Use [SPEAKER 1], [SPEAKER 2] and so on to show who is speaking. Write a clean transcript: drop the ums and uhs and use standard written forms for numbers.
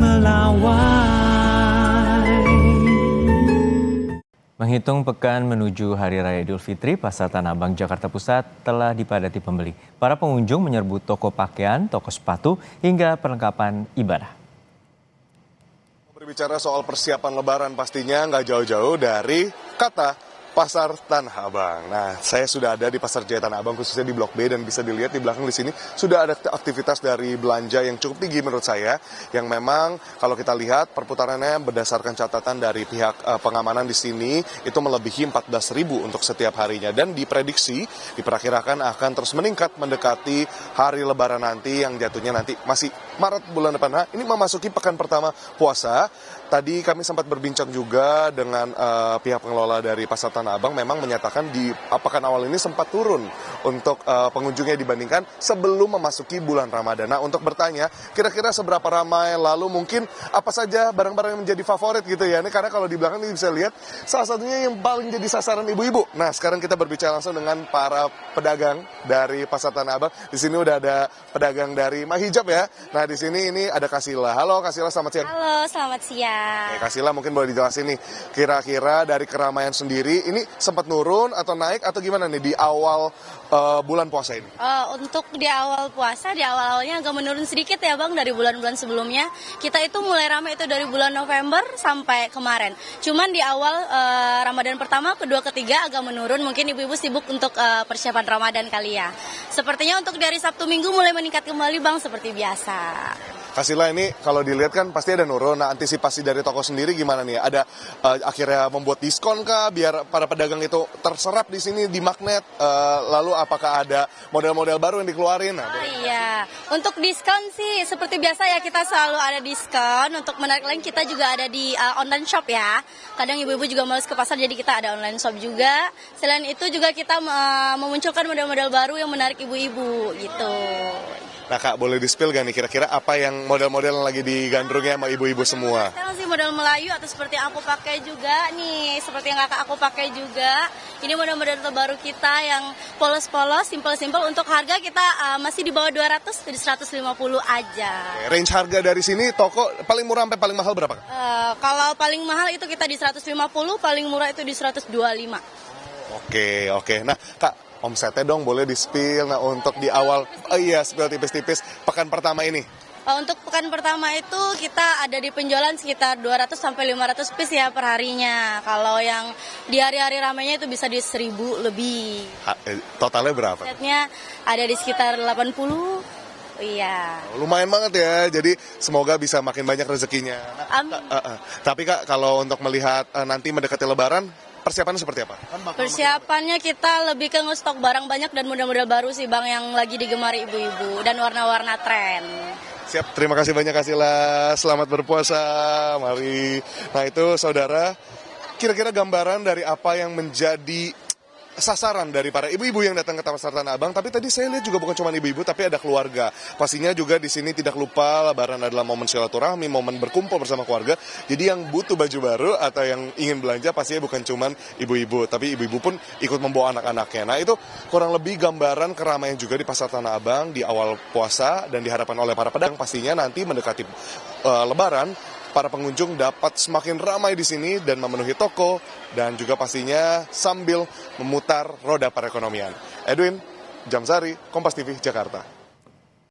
[SPEAKER 1] melawai.
[SPEAKER 2] Menghitung pekan menuju Hari Raya Idul Fitri, Pasar Tanah Abang, Jakarta Pusat telah dipadati pembeli. Para pengunjung menyerbu toko pakaian, toko sepatu, hingga perlengkapan ibadah.
[SPEAKER 3] Berbicara soal persiapan Lebaran pastinya nggak jauh-jauh dari kata Pasar Tanah Abang. Nah, saya sudah ada di Pasar Jaya Tanah Abang, khususnya di Blok B, dan bisa dilihat di belakang di sini sudah ada aktivitas dari belanja yang cukup tinggi menurut saya, yang memang kalau kita lihat perputarannya berdasarkan catatan dari pihak pengamanan di sini itu melebihi 14.000 untuk setiap harinya, dan diprediksi diperkirakan akan terus meningkat mendekati hari Lebaran nanti yang jatuhnya nanti masih Maret bulan depan. Nah, ini memasuki pekan pertama puasa. Tadi kami sempat berbincang juga dengan pihak pengelola dari Pasar Tanah Abang, memang menyatakan di pekan awal ini sempat turun untuk pengunjungnya dibandingkan sebelum memasuki bulan Ramadan. Nah, untuk bertanya kira-kira seberapa ramai, lalu mungkin apa saja barang-barang yang menjadi favorit gitu ya. Ini karena kalau di belakang ini bisa lihat salah satunya yang paling jadi sasaran ibu-ibu. Nah, sekarang kita berbicara langsung dengan para pedagang dari Pasar Tanah Abang. Di sini udah ada pedagang dari Mahijab ya. Nah, di sini ini ada Kasila. Halo Kasila, selamat siang.
[SPEAKER 4] Halo, selamat siang.
[SPEAKER 3] Oke, Kasila, mungkin boleh dijelasin nih, kira-kira dari keramaian sendiri ini sempat nurun atau naik atau gimana nih di awal bulan puasa ini?
[SPEAKER 4] Untuk di awal puasa, di awal-awalnya agak menurun sedikit ya Bang dari bulan-bulan sebelumnya. Kita itu mulai ramai itu dari bulan November sampai kemarin. Cuman di awal Ramadan pertama, kedua, ketiga agak menurun. Mungkin ibu-ibu sibuk untuk persiapan Ramadan kali ya. Sepertinya untuk dari Sabtu Minggu mulai meningkat kembali Bang seperti biasa.
[SPEAKER 3] Kasila, ini kalau dilihat kan pasti ada nurun. Nah, antisipasi dari toko sendiri gimana nih? Ada akhirnya membuat diskon kah biar para pedagang itu terserap di sini di magnet? Lalu apakah ada model-model baru yang dikeluarin? Nah,
[SPEAKER 4] Iya, untuk diskon sih seperti biasa ya, kita selalu ada diskon. Untuk menarik lain kita juga ada di online shop ya. Kadang ibu-ibu juga males ke pasar, jadi kita ada online shop juga. Selain itu juga kita memunculkan model-model baru yang menarik ibu-ibu gitu.
[SPEAKER 3] Nah Kak, boleh di-spill gak nih kira-kira apa yang model-model yang lagi digandrungnya sama ibu-ibu semua?
[SPEAKER 4] Sekarang sih model Melayu atau seperti yang aku pakai juga nih, seperti yang kakak aku pakai juga. Ini model-model terbaru kita yang polos-polos, simpel-simpel. Untuk harga kita masih di bawah 200, di 150 aja.
[SPEAKER 3] Range harga dari sini toko paling murah sampai paling mahal berapa Kak?
[SPEAKER 4] Kalau paling mahal itu kita di 150, paling murah itu di 125.
[SPEAKER 3] Oke. Nah Kak, omsetnya dong boleh di-spill. Nah, untuk di awal, spill tipis-tipis pekan pertama ini.
[SPEAKER 4] Untuk pekan pertama itu kita ada di penjualan sekitar 200 sampai 500 piece ya per harinya. Kalau yang di hari-hari ramainya itu bisa di 1000 lebih.
[SPEAKER 3] Totalnya berapa?
[SPEAKER 4] Setnya ada di sekitar 80. Iya.
[SPEAKER 3] Lumayan banget ya, jadi semoga bisa makin banyak rezekinya.
[SPEAKER 4] Amin.
[SPEAKER 3] Tapi Kak, kalau untuk melihat nanti mendekati Lebaran, persiapannya seperti apa?
[SPEAKER 4] Persiapannya kita lebih ke ngestok barang banyak dan model-model baru sih Bang yang lagi digemari ibu-ibu dan warna-warna tren.
[SPEAKER 3] Siap, terima kasih banyak Kasila. Selamat berpuasa, mari. Nah itu saudara, kira-kira gambaran dari apa yang menjadi sasaran dari para ibu-ibu yang datang ke Pasar Tanah Abang. Tapi tadi saya lihat juga bukan cuma ibu-ibu, tapi ada keluarga. Pastinya juga di sini tidak lupa Lebaran adalah momen silaturahmi, momen berkumpul bersama keluarga. Jadi yang butuh baju baru atau yang ingin belanja pastinya bukan cuma ibu-ibu, tapi ibu-ibu pun ikut membawa anak-anaknya. Nah itu kurang lebih gambaran keramaian juga di Pasar Tanah Abang di awal puasa, dan diharapkan oleh para pedagang pastinya nanti mendekati Lebaran, para pengunjung dapat semakin ramai di sini dan memenuhi toko, dan juga pastinya sambil memutar roda perekonomian. Edwin Jamsari, Kompas TV, Jakarta.